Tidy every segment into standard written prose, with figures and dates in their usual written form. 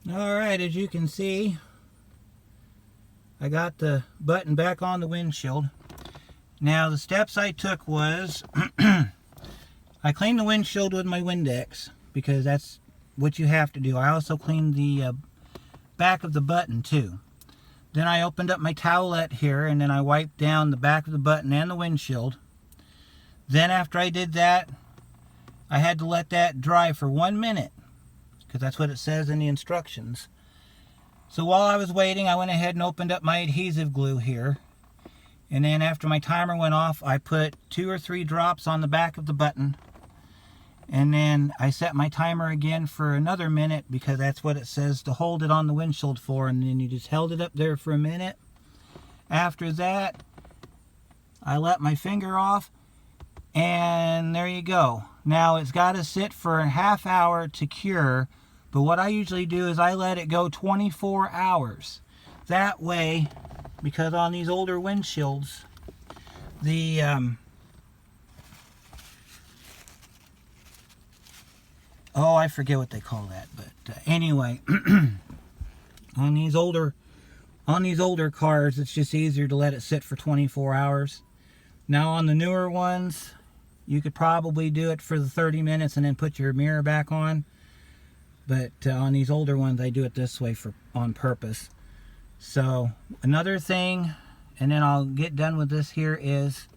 Alright, as you can see, I got the button back on the windshield. Now the steps I took was I cleaned the windshield with my Windex because that's what you have to do. I also cleaned the back of the button too. Then I opened up my towelette here and then I wiped down the back of the button and the windshield. Then after I did that, I had to let that dry for 1 minute because that's what it says in the instructions. So while I was waiting, I went ahead and opened up my adhesive glue here. And then after my timer went off, I put 2 or 3 drops on the back of the button. And then I set my timer again for another minute because that's what it says to hold it on the windshield for. And then you just held it up there for a minute. After that, I let my finger off. And there you go. Now it's got to sit for a half hour to cure. But what I usually do is I let it go 24 hours. That way, because on these older windshields, the oh, I forget what they call that, but anyway, on these older cars, it's just easier to let it sit for 24 hours. Now on the newer ones, you could probably do it for the 30 minutes and then put your mirror back on. But on these older ones, I do it this way on purpose. So another thing, and then I'll get done with this here, is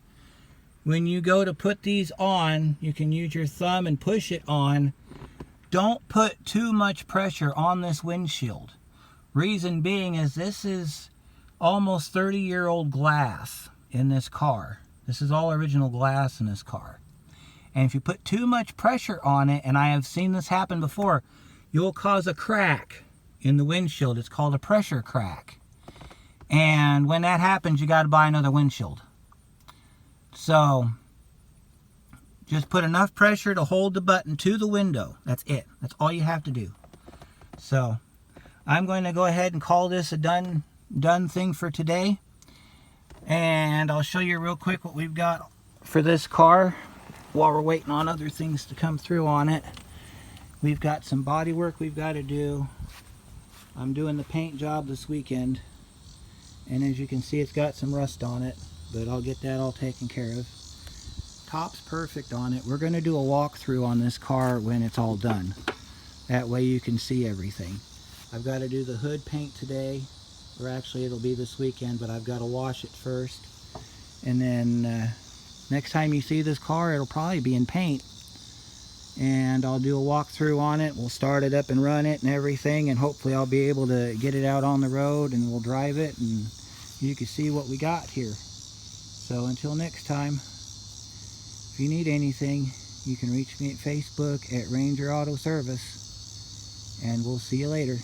when you go to put these on, you can use your thumb and push it on. Don't put too much pressure on this windshield. Reason being is this is almost 30-year-old glass in this car. This is all original glass in this car. And if you put too much pressure on it, and I have seen this happen before, you'll cause a crack in the windshield. It's called a pressure crack. And when that happens, you got to buy another windshield. So just put enough pressure to hold the button to the window. That's it. That's all you have to do. So I'm going to go ahead and call this a done thing for today. And I'll show you real quick what we've got for this car while we're waiting on other things to come through on it. We've got some body work we've got to do. I'm doing the paint job this weekend. And as you can see, it's got some rust on it. But I'll get that all taken care of. Top's perfect on it. We're going to do a walkthrough on this car when it's all done. That way you can see everything. I've got to do the hood paint today. Or actually it'll be this weekend, but I've got to wash it first. And then next time you see this car, it'll probably be in paint. And I'll do a walkthrough on it. We'll start it up and run it and everything, and hopefully I'll be able to get it out on the road and we'll drive it and you can see what we got here. So until next time, if you need anything, you can reach me at Facebook at Ranger Auto Service, and we'll see you later.